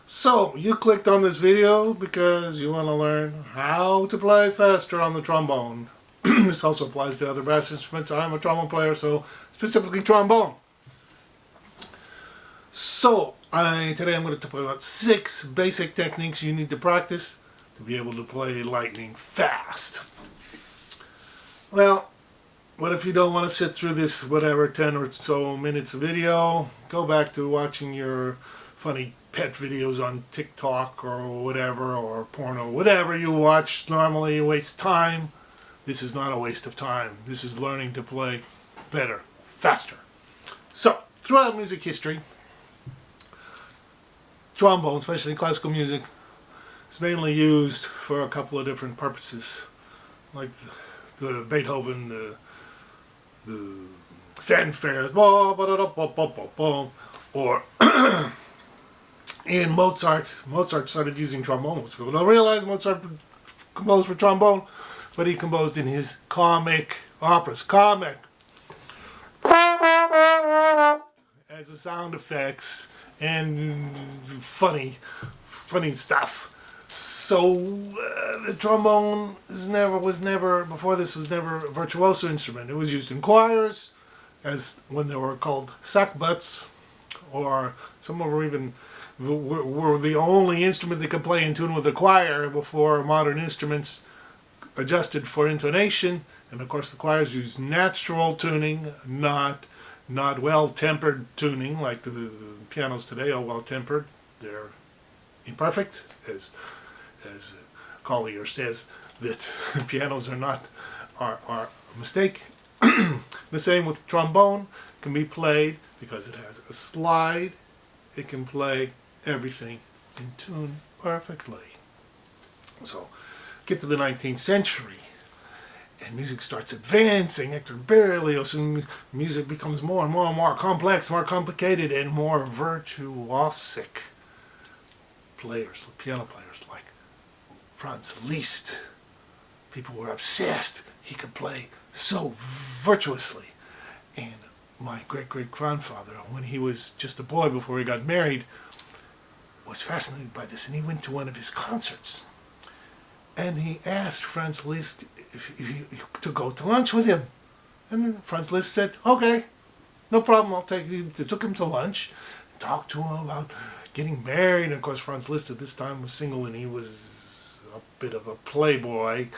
So, you clicked on this video because you want to learn how to play faster on the trombone. This also applies to other brass instruments. I'm a trombone player, so specifically trombone. So, today I'm going to talk about 6 basic techniques you need to practice to be able to play lightning fast. Well, what if you don't want to sit through this, 10 or so minutes of video? Go back to watching your funny pet videos on TikTok or whatever, or porno, whatever you watch normally. You waste time. This is not a waste of time. This is learning to play better, faster. So, throughout music history, trombone, especially in classical music, is mainly used for a couple of different purposes, like the Beethoven, the fanfares, or in Mozart started using trombone. Most people don't realize Mozart composed for trombone, but he composed in his comic operas. Comic as a sound effects and funny stuff. So the trombone was never before this was never a virtuoso instrument. It was used in choirs, as when they were called sackbuts, or some were even were the only instrument that could play in tune with the choir before modern instruments adjusted for intonation. And of course the choirs use natural tuning, not well-tempered tuning like the pianos today are well-tempered. They're imperfect, as Collier says that pianos are a mistake. The same with trombone. Can be played because it has a slide. It can play everything in tune perfectly. So, get to the 19th century, and music starts advancing. Hector Berlioz, and music becomes more and more complex, more complicated, and more virtuosic. Players, piano players like Franz Liszt. People were obsessed. He could play so virtuously. And my great-great-grandfather, when he was just a boy before he got married, was fascinated by this, and he went to one of his concerts. And he asked Franz Liszt to go to lunch with him. And Franz Liszt said, okay, no problem, I'll take you. They took him to lunch, talked to him about getting married. And of course, Franz Liszt at this time was single, and he was a bit of a playboy,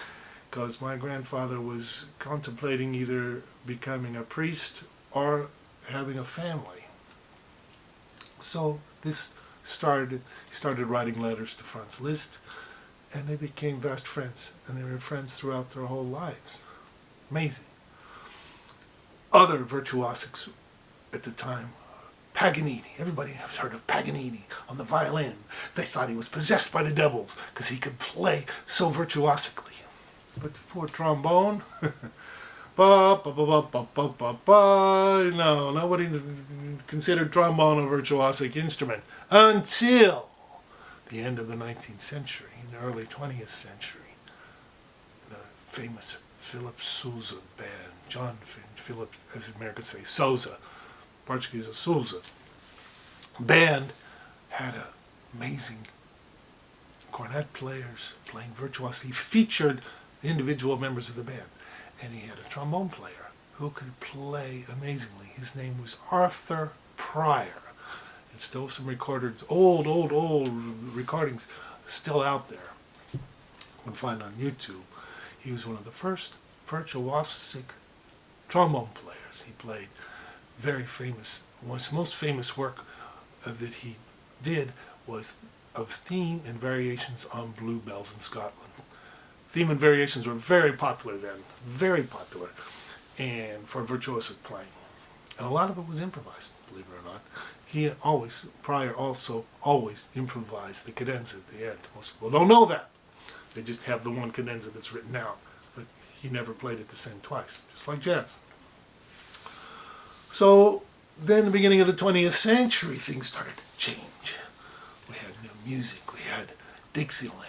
because my grandfather was contemplating either becoming a priest or having a family. So this started writing letters to Franz Liszt, and they became fast friends, and they were friends throughout their whole lives. Amazing. Other virtuosics at the time, Paganini. Everybody has heard of Paganini on the violin. They thought he was possessed by the devils because he could play so virtuosically. But for trombone, no, nobody considered trombone a virtuosic instrument until the end of the 19th century, in the early 20th century. The famous Philip Sousa band, John Philip, as Americans say, Sousa, Portuguese is Sousa, band had amazing cornet players playing virtuosely. He featured individual members of the band, and he had a trombone player who could play amazingly. His name was Arthur Pryor. And still some recordings, old recordings still out there. You can find on YouTube. He was one of the first virtuosic trombone players. He played very famous, his most famous work that he did was of theme and variations on Bluebells in Scotland. Theme and variations were very popular then, very popular, and for virtuosic playing. And a lot of it was improvised, believe it or not. Pryor also always improvised the cadenza at the end. Most people don't know that. They just have the one cadenza that's written out, but he never played it the same twice, just like jazz. So then, the beginning of the 20th century, things started to change. We had new music, we had Dixieland,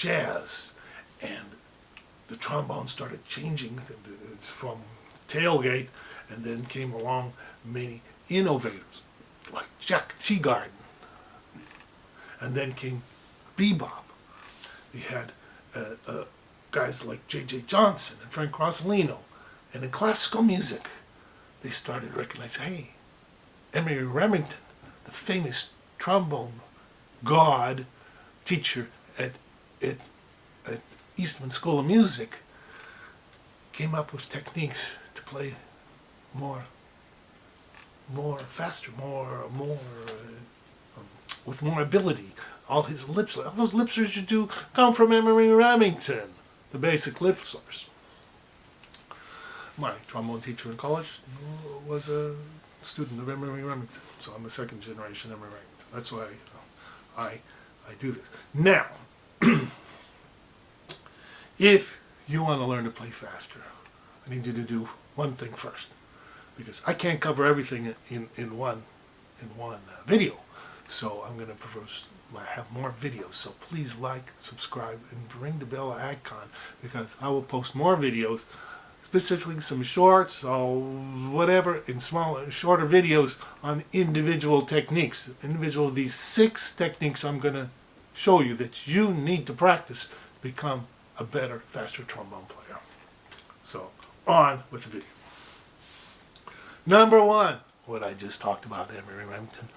jazz, and the trombone started changing from tailgate, and then came along many innovators like Jack Teagarden, and then came bebop. We had guys like J.J. Johnson and Frank Rossellino, and in classical music, they started recognizing, hey, Emory Remington, the famous trombone god teacher at Eastman School of Music, came up with techniques to play more faster, with more ability. All those lip slurs you do come from Emory Remington, the basic lip slurs. My trombone teacher in college was a student of Emory Remington, so I'm a second generation Emory Remington. That's why I do this. Now, if you want to learn to play faster, I need you to do one thing first, because I can't cover everything in one video. So I'm going to have more videos. So please like, subscribe, and ring the bell icon, because I will post more videos, specifically some shorts or whatever, in shorter videos on individual techniques. These 6 techniques I'm going to show you that you need to practice to become a better, faster trombone player. So, on with the video. Number 1, what I just talked about, Emory Remington,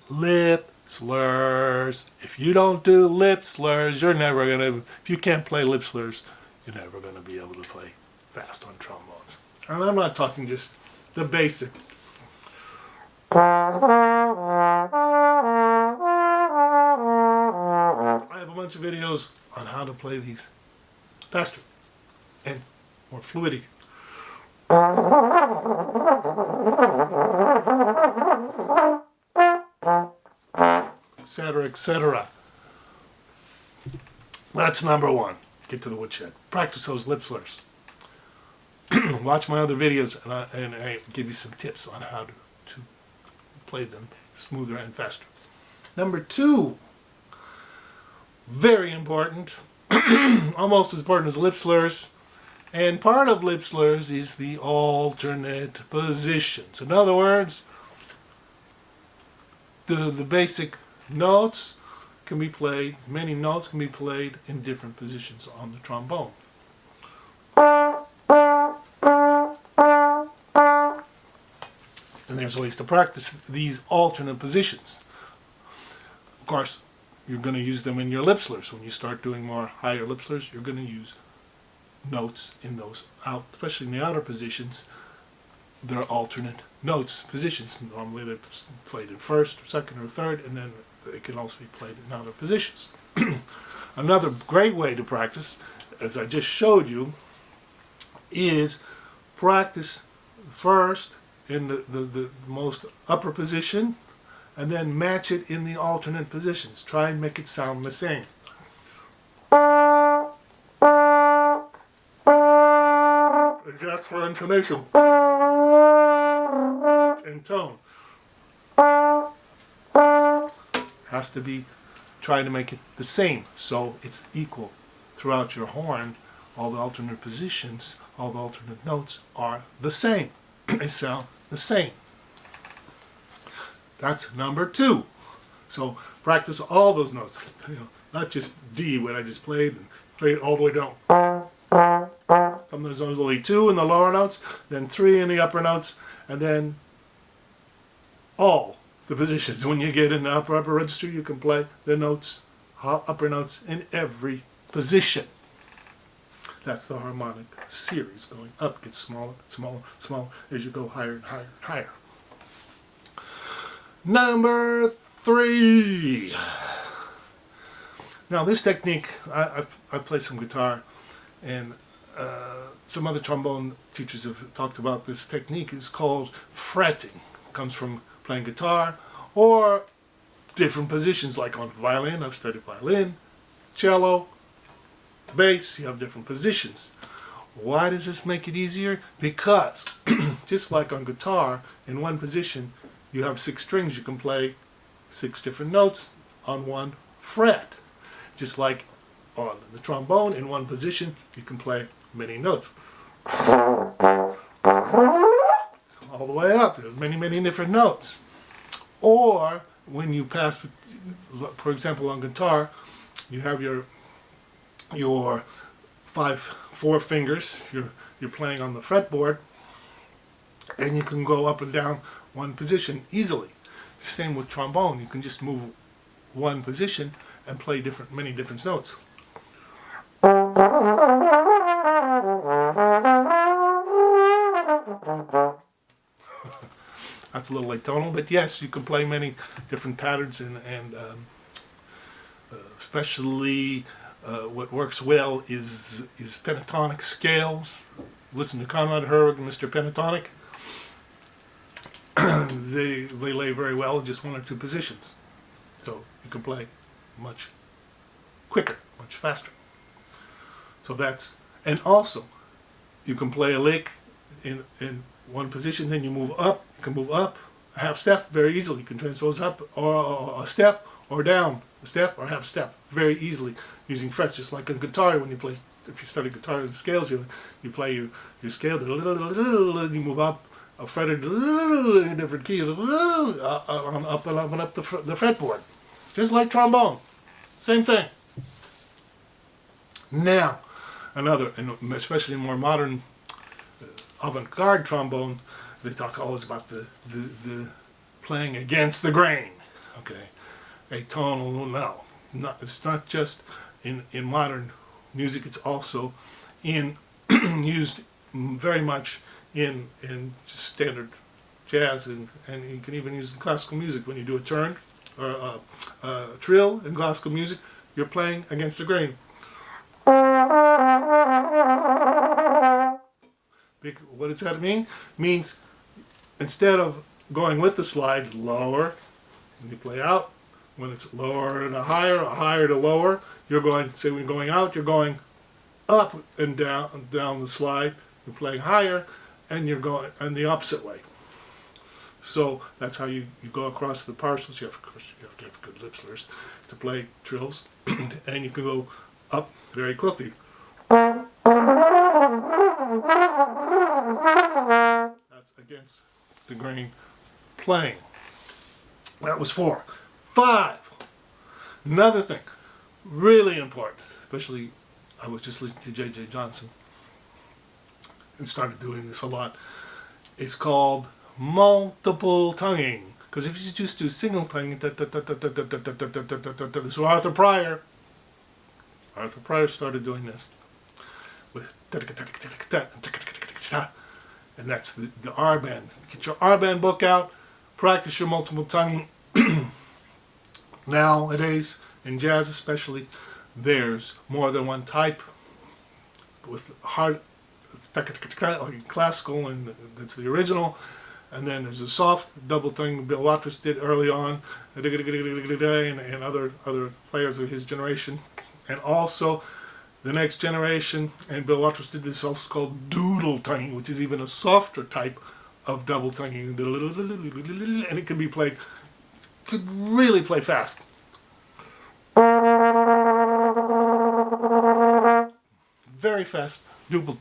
lip slurs. If you don't do lip slurs, you're never going to, if you can't play lip slurs, you're never going to be able to play fast on trombones. And I'm not talking just the basic. I have a bunch of videos on how to play these faster and more fluidity. Etc., etc. That's number 1. Get to the woodshed. Practice those lip slurs. Watch my other videos, and I give you some tips on how to play them smoother and faster. Number 2, very important, almost as important as lip slurs, and part of lip slurs is the alternate positions. In other words, the basic notes can be played, many notes can be played in different positions on the trombone. And there's ways to practice these alternate positions. Of course, you're going to use them in your lip slurs. When you start doing more higher lip slurs, you're going to use notes in those especially in the outer positions. They're alternate notes, positions. Normally they're played in first, or second, or third, and then they can also be played in other positions. Another great way to practice, as I just showed you, is practice first in the most upper position, and then match it in the alternate positions. Try and make it sound the same. Adjust for intonation and tone. Has to be trying to make it the same, so it's equal throughout your horn. All the alternate positions, all the alternate notes are the same. They sound the same. That's number 2. So practice all those notes. Not just D, what I just played, and play it all the way down. Sometimes there's only 2 in the lower notes, then 3 in the upper notes, and then all the positions. When you get in the upper register, you can play the notes, upper notes, in every position. That's the harmonic series. Going up gets smaller, smaller, smaller as you go higher and higher and higher. Number 3. Now this technique, I play some guitar, and some other trombone teachers have talked about this technique. It's called fretting. It comes from playing guitar or different positions, like on violin. I've studied violin, cello, bass. You have different positions. Why does this make it easier? Because just like on guitar, in one position you have 6 strings. You can play 6 different notes on one fret. Just like on the trombone, in one position, you can play many notes. All the way up, there's many different notes. Or when you pass, for example, on guitar, you have your four fingers. You're playing on the fretboard, and you can go up and down one position easily. Same with trombone. You can just move one position and play many different notes. That's a little atonal, but yes, you can play many different patterns, and especially what works well is pentatonic scales. Listen to Conrad Herwig and Mr. Pentatonic. They lay very well in just one or two positions, so you can play much quicker, much faster. So and also you can play a lick in one position, then you move up. You can move up a half step very easily. You can transpose up or a step, or down a step or half step very easily using frets, just like on guitar. When you play, if you study guitar and scales, you play your scale, and you move up a fretted in a different key, up and up the fretboard, just like trombone. Same thing. Now, another, and especially more modern avant-garde trombone, they talk always about the playing against the grain. Okay, atonal. No, it's not just in modern music. It's also used very much in just standard jazz, and you can even use it in classical music. When you do a turn or a trill in classical music, you're playing against the grain. What does that mean? It means instead of going with the slide lower, when you play out, when it's lower to higher to lower, you're going, say when you're going out, you're going up and down the slide. You're playing higher, and you're going in the opposite way. So that's how you go across the partials. Of course, you have to have good lip slurs to play trills, and you can go up very quickly. That's against the grain playing. That was 4. 5. Another thing, really important, especially I was just listening to J.J. Johnson and started doing this a lot. It's called multiple tonguing. Because if you just do single tonguing, so Arthur Pryor started doing this with, and that's the R band. Get your R band book out, practice your multiple tonguing. Nowadays, in jazz especially, there's more than one type with hard, like classical, and that's the original. And then there's a soft double tongue Bill Watrous did early on, and other players of his generation. And also the next generation, and Bill Watrous did this, also called doodle tonguing, which is even a softer type of double tonguing. And it can be played, could really play fast. Very fast doodle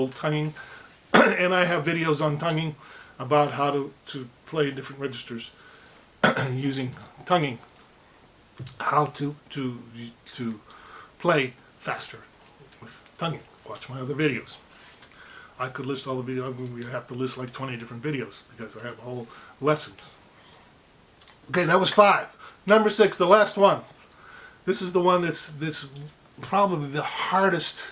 tonguing. And I have videos on tonguing about how to play different registers using tonguing. How to play faster with tonguing. Watch my other videos. I could list all the videos. We have to list like 20 different videos because I have whole lessons. Okay, that was 5. Number 6, the last one. This is the one that's probably the hardest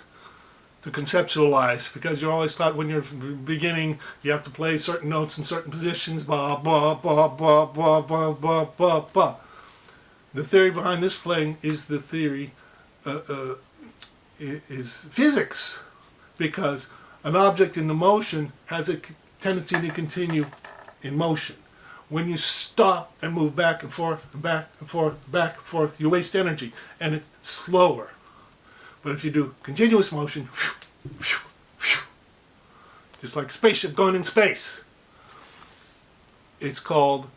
to conceptualize, because you're always taught when you're beginning you have to play certain notes in certain positions. Ba ba ba ba ba ba ba ba ba. The theory behind this playing is the theory is physics, because an object in the motion has a tendency to continue in motion. When you stop and move back and forth and back and forth, back and forth, you waste energy and it's slower. But if you do continuous motion, just like a spaceship going in space, it's called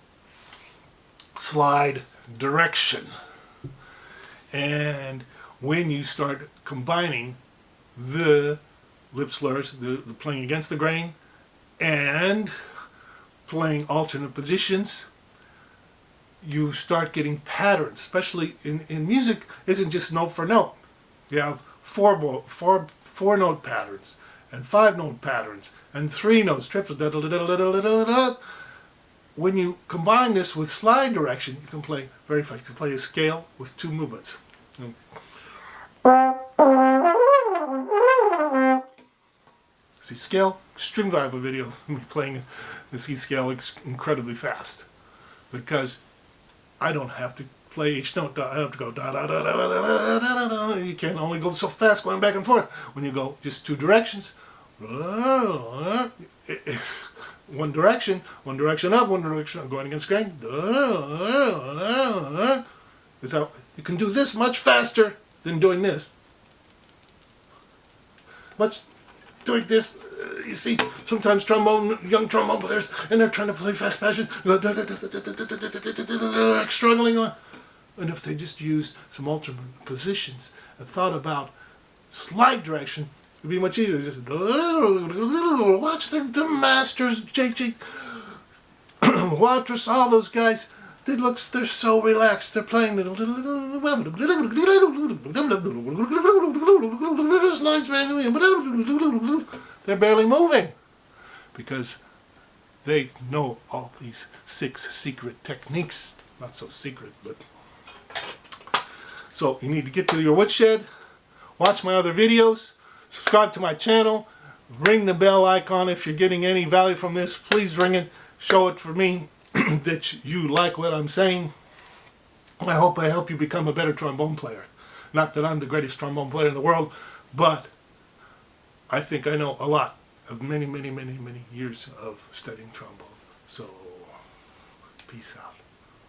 slide direction. And when you start combining the lip slurs, the playing against the grain, and playing alternate positions, you start getting patterns. Especially in music, isn't just note for note. You have four note patterns, and 5 note patterns, and 3 notes, triplets. Da, da, da, da, da, da, da, da. When you combine this with slide direction, you can play very fast. You can play a scale with 2 movements. See, scale, extreme viable video, me playing the C scale incredibly fast, because I don't have to play each note. I have to go da da da da da da da da. You can only go so fast going back and forth. When you go just 2 directions, one direction up, one direction up, going against grain. Is how you can do this much faster than doing this. Doing this, you see, sometimes young trombone players, and they're trying to play fast passion, struggling on. And if they just used some alternate positions and thought about slide direction, it'd be much easier. Just, watch the masters, J.J. Watrous, all those guys. They're so relaxed. They're playing little lines manually. They're barely moving because they know all these 6 secret techniques. Not so secret, but so you need to get to your woodshed, watch my other videos, subscribe to my channel, ring the bell icon if you're getting any value from this. Please ring it. Show it for me that you like what I'm saying. I hope I help you become a better trombone player. Not that I'm the greatest trombone player in the world, but I think I know a lot of many years of studying trombone. So, peace out.